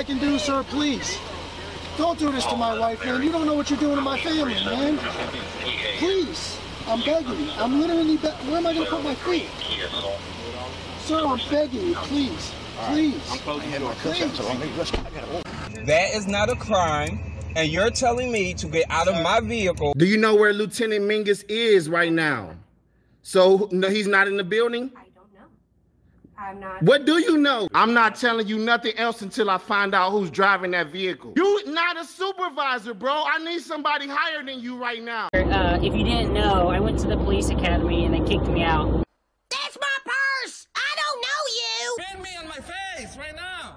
I can do, sir, please. Don't do this to my wife, man. You don't know what you're doing to my family, man. Please. I'm begging you. I'm literally where am I going to put my feet? Sir, I'm begging you, please. Please. Please. That is not a crime, and you're telling me to get out of my vehicle. Do you know where Lieutenant Mingus is right now? So, no, he's not in the building? I don't know. I'm not. What do you know? I'm not telling you nothing else until I find out who's driving that vehicle. You not a supervisor, bro. I need somebody higher than you right now. If you didn't know, I went to the police academy and they kicked me out. That's my purse! I don't know you! Spit me on my face right now.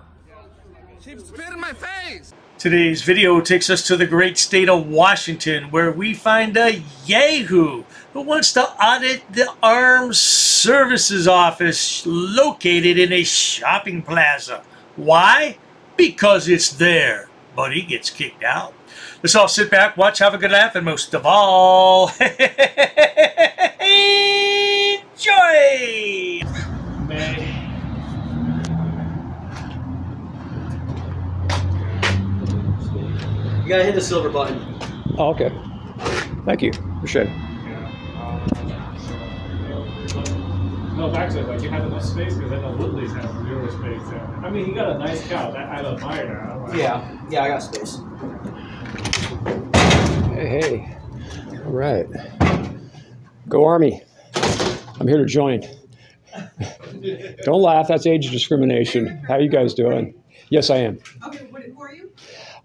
She spit in my face. Today's video takes us to the great state of Washington, where we find a yahoo who wants to audit the Armed Services Office located in a shopping plaza. Why? Because it's there, but he gets kicked out. Let's all sit back, watch, have a good laugh, and most of all, enjoy! You gotta hit the silver button. Oh, okay. Thank you. Appreciate it. No, actually, like you have enough space because I know Woodley's has zero space there. I mean, you got a nice couch. I admire that. Like, Yeah, I got space. Hey. All right. Go Army. I'm here to join. Don't laugh. That's age discrimination. How you guys doing? Yes, I am. Okay, who are you?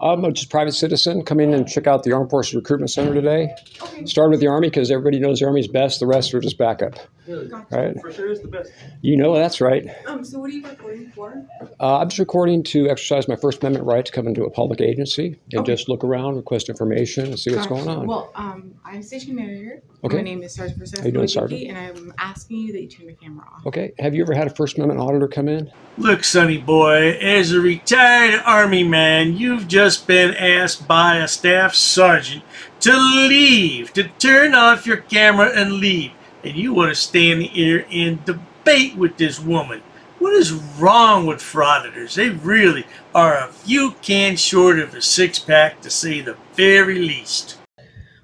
I'm just a private citizen. Come in and check out the Armed Forces Recruitment Center today. Okay. Started with the Army because everybody knows the Army's best. The rest are just backup. Really? Gotcha. Right? For sure is the best. You know that's right. So what are you recording for? I'm just recording to exercise my First Amendment right to come into a public agency and just look around, request information, and see what's going on. Well, I'm station manager. Okay. My name is Sergeant Persef. How you doing, Sergeant? And I'm asking you that you turn the camera off. Okay. Have you ever had a First Amendment auditor come in? Look, sonny boy, as a retired Army man, you've just been asked by a staff sergeant to leave, to turn off your camera and leave. And you want to stand here and debate with this woman. What is wrong with frauditors? They really are a few cans short of a six-pack, to say the very least.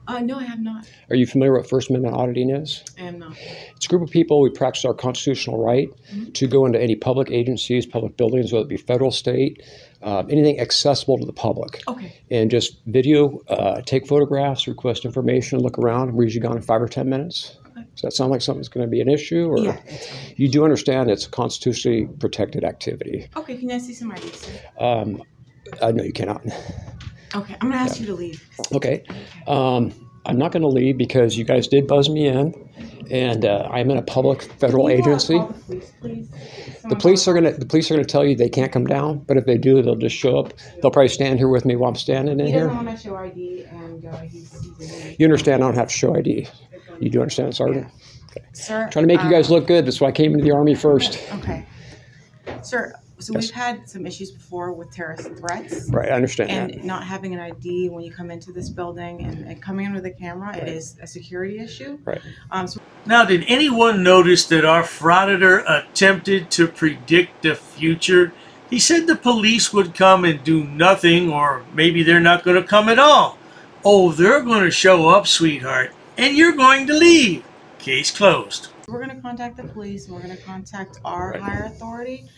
No, I have not. Are you familiar with what First Amendment auditing is? I am not. It's a group of people. We practice our constitutional right to go into any public agencies, public buildings, whether it be federal, state, anything accessible to the public. Okay. And just video, take photographs, request information, look around, and we're usually gone in 5 or 10 minutes. Okay. Does that sound like something that's going to be an issue? Or yeah. You do understand it's a constitutionally protected activity. Okay, can I see some IDs? No, you cannot. Okay, I'm going to ask you to leave. Okay. I'm not going to leave because you guys did buzz me in, and I'm in a public federal agency. Call the police, please? The police are gonna tell you they can't come down, but if they do, they'll just show up. They'll probably stand here with me while I'm standing in here. He doesn't want to show ID, and he's You understand? I don't have to show ID. You do understand, Sergeant? Okay. Sir, trying to make you guys look good. That's why I came into the Army first. Okay, sir. So we've had some issues before with terrorist threats. Right, I understand and that. Not having an ID when you come into this building and coming in with a camera, it is a security issue. Right. Now, did anyone notice that our frauditor attempted to predict the future? He said the police would come and do nothing, or maybe they're not going to come at all. Oh, they're going to show up, sweetheart, and you're going to leave. Case closed. We're going to contact the police, and we're going to contact our higher authority,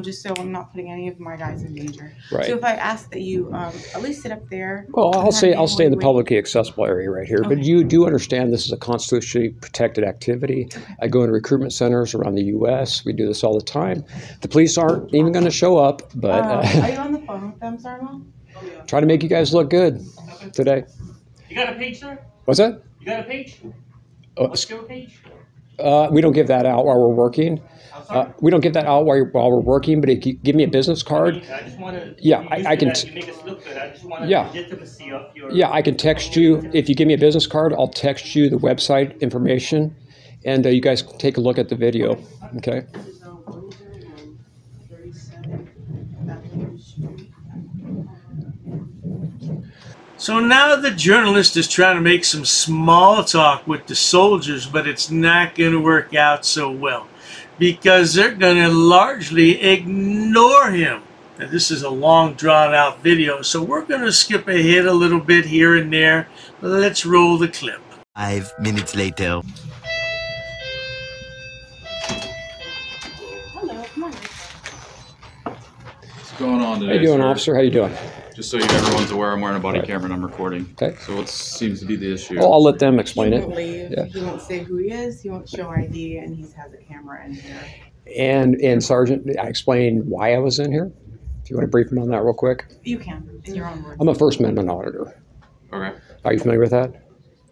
just so I'm not putting any of my guys in danger. Right. So if I ask that you at least sit up there. Well, I'll stay in the publicly accessible area right here. Okay. But you do understand this is a constitutionally protected activity. Okay. I go into recruitment centers around the U.S. We do this all the time. The police aren't even going to show up, but are you on the phone with them, Sarmo? Trying to make you guys look good today. You got a page, sir? What's that? You got a page? What's your page? We don't give that out while we're working. We don't give that out while we're working, but if you give me a business card. I just want to. Yeah, I can. You make us look good. I just want legitimacy of your. Yeah, I can text you. If you give me a business card, I'll text you the website information, and you guys can take a look at the video. Okay. So now the journalist is trying to make some small talk with the soldiers, but it's not going to work out so well because they're going to largely ignore him. Now, this is a long drawn out video, so we're going to skip ahead a little bit here and there. Let's roll the clip. 5 minutes later. Hello, come on. What's going on today? How you doing, sir? officer? How you doing? Just so everyone's aware, I'm wearing a body camera and I'm recording. Okay. So what seems to be the issue? Well, I'll let them explain He it. won't leave. Yeah. He won't say who he is. He won't show ID, and he has a camera in here. And Sergeant, I explained why I was in here. If you want to brief them on that real quick. You can, in your own words. I'm a First Amendment auditor. Okay. Are you familiar with that?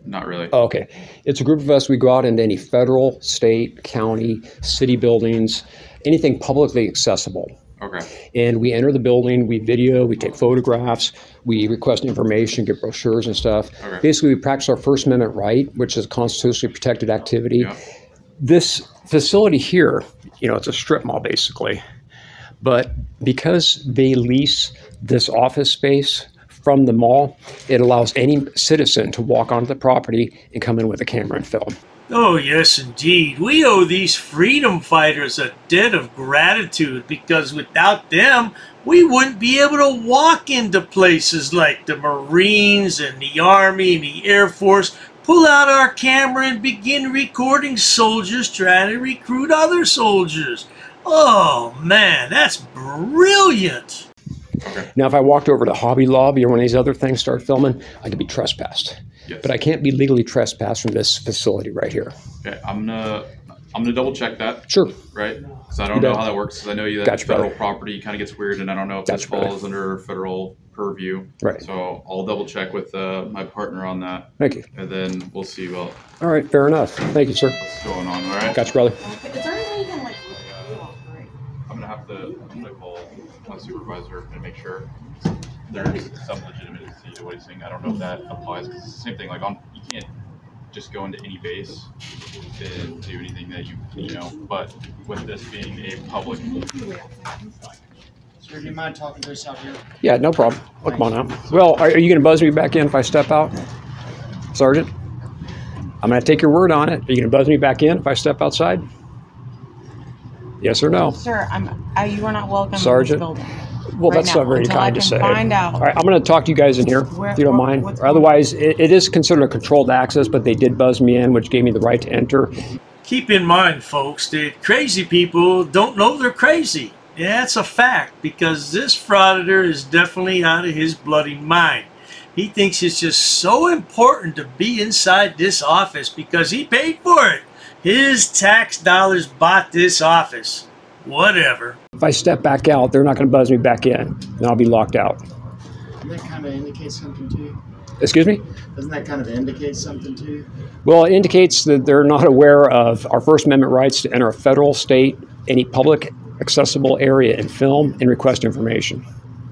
Not really. Oh, okay. It's a group of us. We go out into any federal, state, county, city buildings, anything publicly accessible. Okay. And we enter the building, we video, we take photographs, we request information, get brochures and stuff. Okay. Basically, we practice our First Amendment right, which is a constitutionally protected activity. Yeah. This facility here, it's a strip mall basically. But because they lease this office space from the mall, it allows any citizen to walk onto the property and come in with a camera and film. Oh, yes, indeed. We owe these freedom fighters a debt of gratitude because without them, we wouldn't be able to walk into places like the Marines and the Army and the Air Force, pull out our camera and begin recording soldiers trying to recruit other soldiers. Oh, man, that's brilliant. Okay. Now, if I walked over to Hobby Lobby or one of these other things, start filming, I could be trespassed. Yes. But I can't be legally trespassed from this facility right here. Okay. I'm gonna double check that. Sure. Right. Because I don't know how that works. Because I know that Gotcha, federal brother. property kind of gets weird, and I don't know if Gotcha, this brother. falls under federal purview. Right. So I'll double check with my partner on that. Thank you. And then we'll see All right, fair enough. Thank you, sir. what's going on. All right. Gotcha, brother. Okay. Is there any way you can, like, look operate? I'm gonna call my supervisor and make sure there's some legitimacy to what he's saying. I don't know if that applies because it's the same thing. Like, you can't just go into any base and do anything that you know. But with this being a public, Sir, do you mind talking to us out here? Yeah, no problem. Come on out. Well, are you going to buzz me back in if I step out, Sergeant? I'm going to take your word on it. Are you going to buzz me back in if I step outside? Yes or no? Sir, you are not welcome Sergeant? in this building. Well, right that's now, not very until kind I to can say. find out. All right, I'm going to talk to you guys in here, if you don't mind. what's Or otherwise, it is considered a controlled access, but they did buzz me in, which gave me the right to enter. Keep in mind, folks, that crazy people don't know they're crazy. Yeah, it's a fact, because this frauditor is definitely out of his bloody mind. He thinks it's just so important to be inside this office because he paid for it. His tax dollars bought this office. Whatever. If I step back out, they're not going to buzz me back in, and I'll be locked out. Doesn't that kind of indicate something to you? Excuse me? Doesn't that kind of indicate something to you? Well, it indicates that they're not aware of our First Amendment rights to enter a federal, state, any public accessible area and film and request information.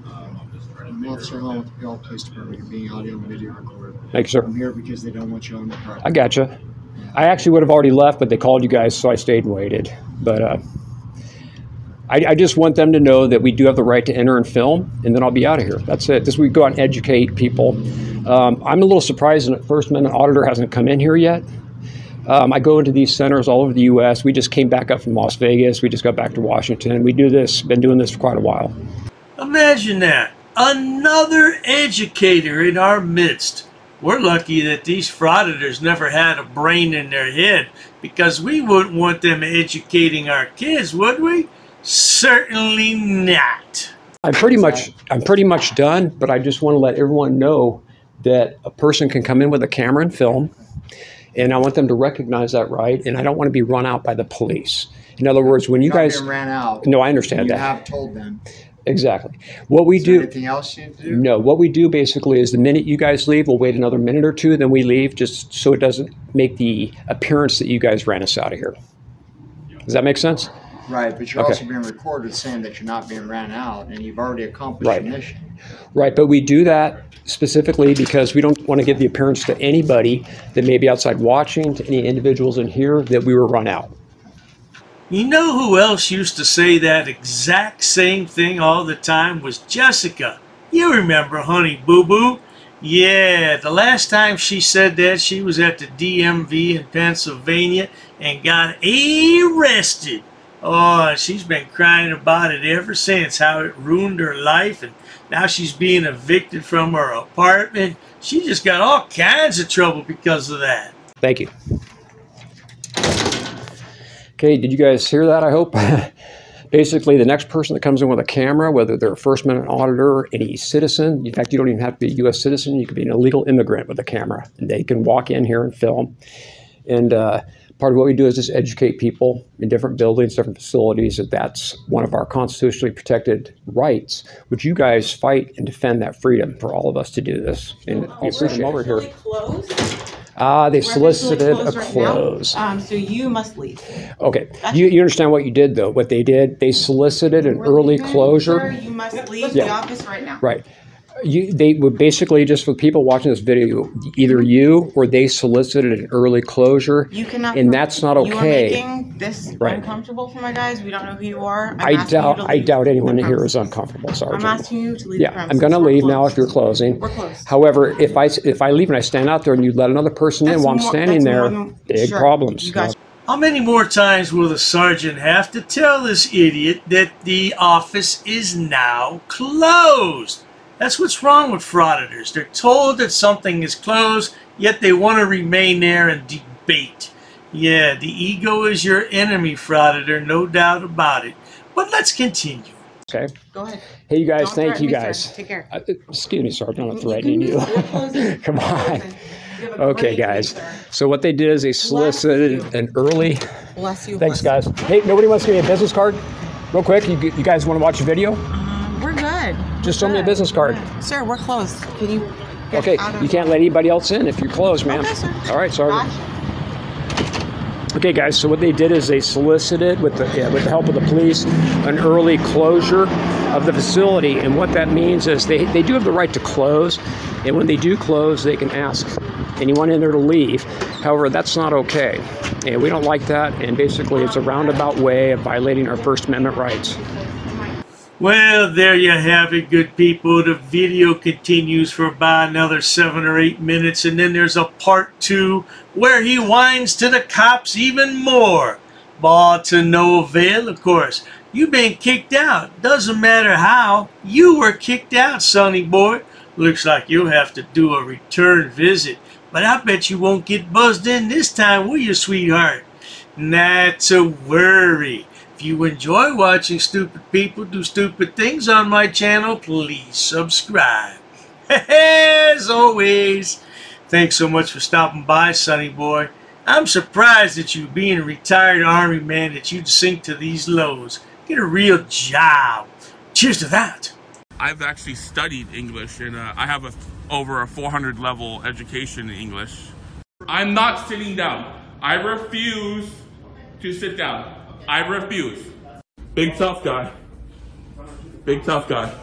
I'm Officer Hall with the Puyallup Police Department. You're being audio and video recorded. Thank you, sir. I'm here because they don't want you on the property. I gotcha. I actually would have already left, but they called you guys, so I stayed and waited. But I just want them to know that we do have the right to enter and film, and then I'll be out of here. That's it. This we go out and educate people. I'm a little surprised that First Amendment auditor hasn't come in here yet. I go into these centers all over the U.S. We just came back up from Las Vegas. We just got back to Washington. We do this, been doing this for quite a while. Imagine that. Another educator in our midst. We're lucky that these frauditors never had a brain in their head, because we wouldn't want them educating our kids, would we? Certainly not. I'm pretty much done, but I just want to let everyone know that a person can come in with a camera and film, and I want them to recognize that right, and I don't want to be run out by the police. In other words, when you guys ran out. No, I understand that. You have told them. Exactly. What we Is there do. anything else you need to do? No, what we do basically is the minute you guys leave, we'll wait another minute or two, then we leave, just so it doesn't make the appearance that you guys ran us out of here. Does that make sense? Right, but you're Okay. also being recorded saying that you're not being ran out, and you've already accomplished the mission. Right, but we do that specifically because we don't want to give the appearance to anybody that may be outside watching, to any individuals in here, that we were run out. You know who else used to say that exact same thing all the time was Jessica. You remember Honey Boo Boo? Yeah, the last time she said that, she was at the DMV in Pennsylvania and got arrested. Oh, she's been crying about it ever since, how it ruined her life, and now she's being evicted from her apartment. She just got all kinds of trouble because of that. Thank you. Okay, did you guys hear that, I hope? Basically, the next person that comes in with a camera, whether they're a first-minute auditor, any citizen, in fact, you don't even have to be a U.S. citizen, you could be an illegal immigrant with a camera, and they can walk in here and film. And part of what we do is just educate people in different buildings, different facilities, that that's one of our constitutionally protected rights, which you guys fight and defend that freedom for all of us to do this. And I appreciate over here. They solicited a close. So you must leave. Okay. You understand what you did, though. What they did, they solicited an early closure. Sir, you must leave the office right now. Right. They would basically, just for people watching this video, either you or they solicited an early closure. You cannot. And that's not okay. You are making this uncomfortable for my guys. We don't know who you are. I doubt anyone here is uncomfortable, Sergeant. I'm asking you to leave the premises. I'm going to leave now if you're closing. We're closed. However, if I leave and I stand out there and you let another person in while I'm standing there, big problems. You guys. How many more times will the sergeant have to tell this idiot that the office is now closed? That's what's wrong with frauditors. They're told that something is closed, yet they want to remain there and debate. Yeah, the ego is your enemy, frauditor, no doubt about it. But let's continue. Okay. Go ahead. Hey, you guys, thank you guys. Sir. Take care. Excuse me, Sergeant, I'm not threatening you. Come on. Okay, guys. So what they did is they solicited an early... Bless you. Thanks, guys. Hey, nobody wants to give me a business card? Real quick, you guys want to watch a video? We're good. Just show me a business card. Sir, we're closed. Can you get out of... You can't let anybody else in if you're closed, ma'am. Okay, sir. All right, Sergeant. Okay, guys, so what they did is they solicited, with the help of the police, an early closure of the facility. And what that means is they do have the right to close. And when they do close, they can ask anyone in there to leave. However, that's not okay. And we don't like that. And basically, it's a roundabout way of violating our First Amendment rights. Well, there you have it, good people. The video continues for about another 7 or 8 minutes, and then there's a part 2 where he whines to the cops even more. But to no avail, of course. You've been kicked out. Doesn't matter how. You were kicked out, sonny boy. Looks like you'll have to do a return visit. But I bet you won't get buzzed in this time, will you, sweetheart? Not to worry. If you enjoy watching stupid people do stupid things on my channel, please subscribe. As always, thanks so much for stopping by, sonny boy. I'm surprised at you, being a retired Army man, that you'd sink to these lows. Get a real job. Cheers to that. I've actually studied English, and I have over a 400 level education in English. I'm not sitting down. I refuse to sit down. I refuse. Big tough guy. Big tough guy.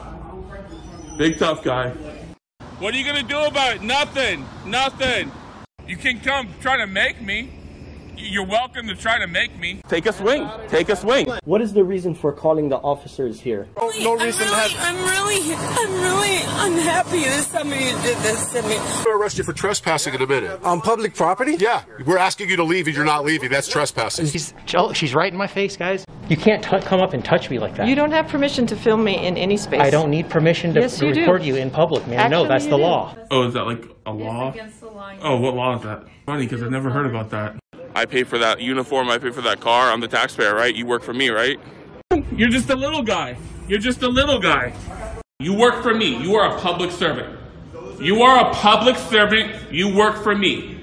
Big tough guy. What are you gonna do about it? Nothing. Nothing. You can come try to make me. You're welcome to try to make me. Take a swing. Take a swing. What is the reason for calling the officers here? No reason to have... I'm really unhappy that somebody did this to me. I'm going to arrest you for trespassing in a minute. On public property? Yeah. We're asking you to leave and you're not leaving. That's trespassing. She's right in my face, guys. You can't come up and touch me like that. You don't have permission to film me in any space. I don't need permission to record you in public, man. No, that's the law. Oh, is that like a law? It's against the law. Oh, what law is that? Funny, because I've never heard about that. I pay for that uniform, I pay for that car, I'm the taxpayer, right? You work for me, right? You're just a little guy. You're just a little guy. You work for me. You are a public servant. You are a public servant. You work for me.